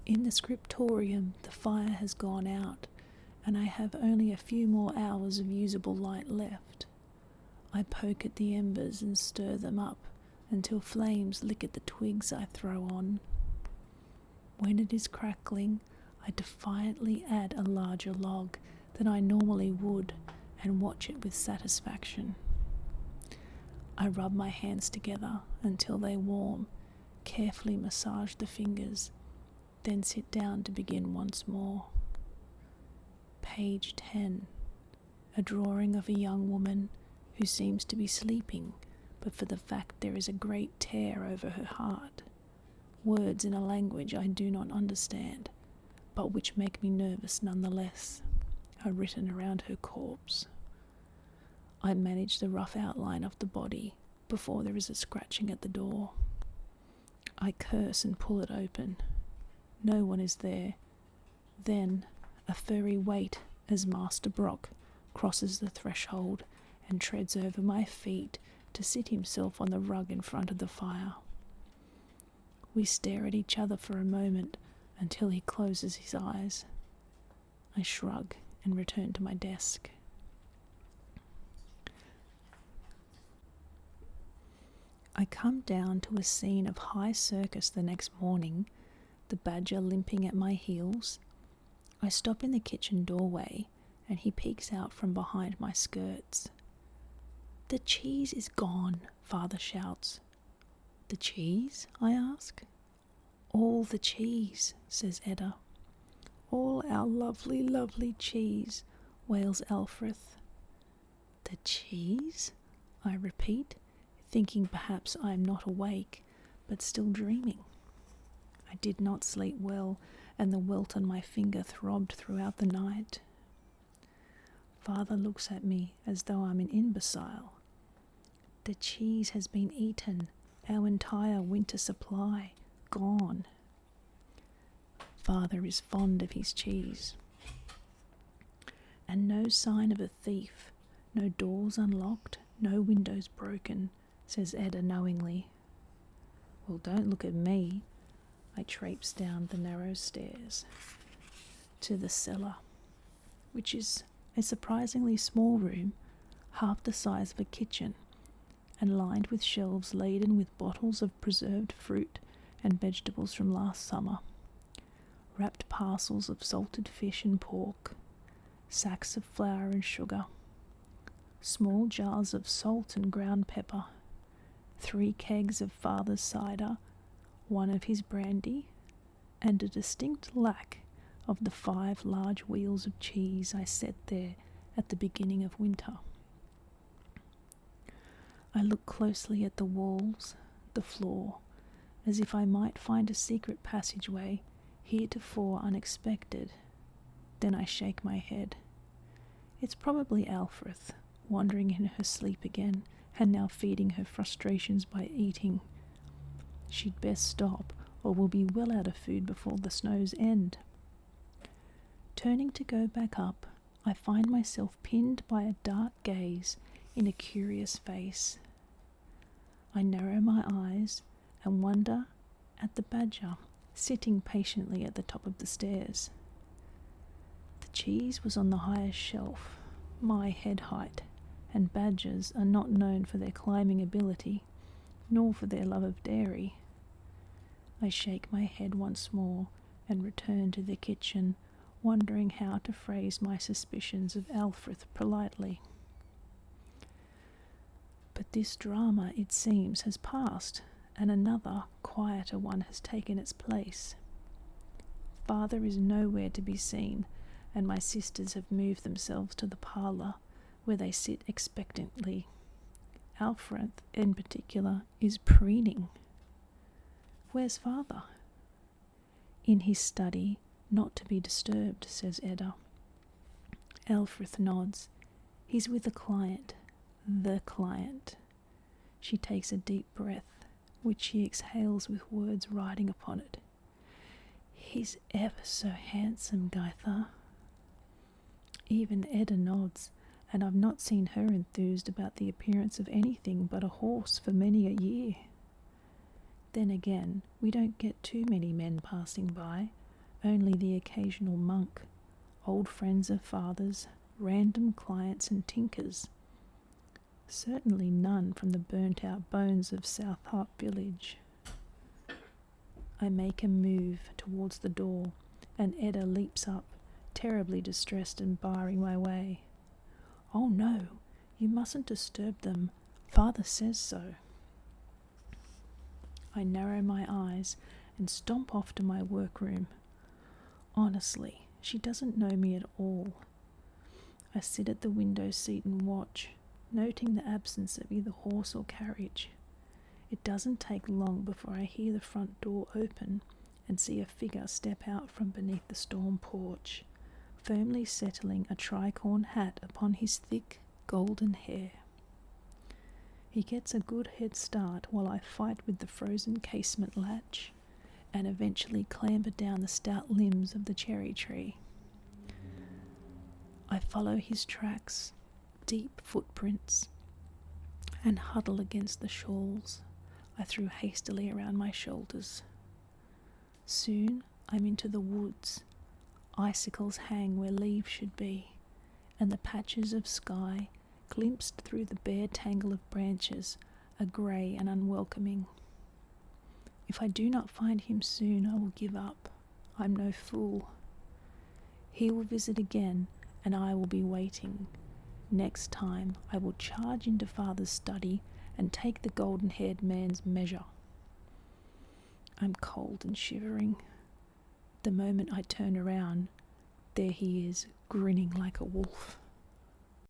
In the scriptorium, the fire has gone out, and I have only a few more hours of usable light left. I poke at the embers and stir them up until flames lick at the twigs I throw on. When it is crackling, I defiantly add a larger log than I normally would and watch it with satisfaction. I rub my hands together until they warm, carefully massage the fingers, then sit down to begin once more. Page 10. A drawing of a young woman who seems to be sleeping, but for the fact there is a great tear over her heart. Words in a language I do not understand, but which make me nervous nonetheless, are written around her corpse. I manage the rough outline of the body before there is a scratching at the door. I curse and pull it open. No one is there. Then a furry wait as Master Brock crosses the threshold and treads over my feet to sit himself on the rug in front of the fire. We stare at each other for a moment until he closes his eyes. I shrug and return to my desk. I come down to a scene of high circus the next morning, the badger limping at my heels. I stop in the kitchen doorway and he peeks out from behind my skirts. "The cheese is gone," Father shouts. "The cheese?" I ask. "All the cheese," says Edda. "All our lovely, lovely cheese," wails Elfrith. "The cheese?" I repeat, thinking perhaps I am not awake, but still dreaming. I did not sleep well, and the welt on my finger throbbed throughout the night. Father looks at me as though I'm an imbecile. "The cheese has been eaten, our entire winter supply, gone." Father is fond of his cheese. "And no sign of a thief, no doors unlocked, no windows broken," says Edda knowingly. "Well, don't look at me." I traipse down the narrow stairs to the cellar, which is a surprisingly small room, half the size of a kitchen, and lined with shelves laden with bottles of preserved fruit and vegetables from last summer, wrapped parcels of salted fish and pork, sacks of flour and sugar, small jars of salt and ground pepper, 3 kegs of Father's cider, 1 of his brandy, and a distinct lack of the 5 large wheels of cheese I set there at the beginning of winter. I look closely at the walls, the floor, as if I might find a secret passageway heretofore unexpected. Then I shake my head. It's probably Elfrith, wandering in her sleep again, and now feeding her frustrations by eating. She'd best stop, or we'll be well out of food before the snows end. Turning to go back up, I find myself pinned by a dark gaze in a curious face. I narrow my eyes and wonder at the badger sitting patiently at the top of the stairs. The cheese was on the highest shelf, my head height, and badgers are not known for their climbing ability, nor for their love of dairy. I shake my head once more and return to the kitchen, wondering how to phrase my suspicions of Elfrith politely. But this drama, it seems, has passed, and another, quieter one has taken its place. Father is nowhere to be seen, and my sisters have moved themselves to the parlour, where they sit expectantly. Elfrith, in particular, is preening. "Where's Father?" "In his study, not to be disturbed," says Edda. Elfrith nods. "He's with a client. The client." She takes a deep breath, which she exhales with words riding upon it. "He's ever so handsome, Gaither." Even Edda nods, and I've not seen her enthused about the appearance of anything but a horse for many a year. Then again, we don't get too many men passing by. only the occasional monk, old friends of father's, random clients and tinkers. Certainly none from the burnt-out bones of South Hop village. I make a move towards the door, and Edda leaps up, terribly distressed and barring my way. "Oh no, you mustn't disturb them. Father says so." I narrow my eyes and stomp off to my workroom. Honestly, she doesn't know me at all. I sit at the window seat and watch, noting the absence of either horse or carriage. It doesn't take long before I hear the front door open and see a figure step out from beneath the storm porch, firmly settling a tricorn hat upon his thick, golden hair. He gets a good head start while I fight with the frozen casement latch and eventually clamber down the stout limbs of the cherry tree. I follow his tracks, deep footprints, and huddle against the shawls I threw hastily around my shoulders. Soon I'm into the woods. Icicles hang where leaves should be, and the patches of sky, glimpsed through the bare tangle of branches, are grey and unwelcoming. If I do not find him soon, I will give up. I'm no fool. He will visit again, and I will be waiting. Next time I will charge into father's study and take the golden-haired man's measure. I'm cold and shivering. The moment I turn around, there he is, grinning like a wolf.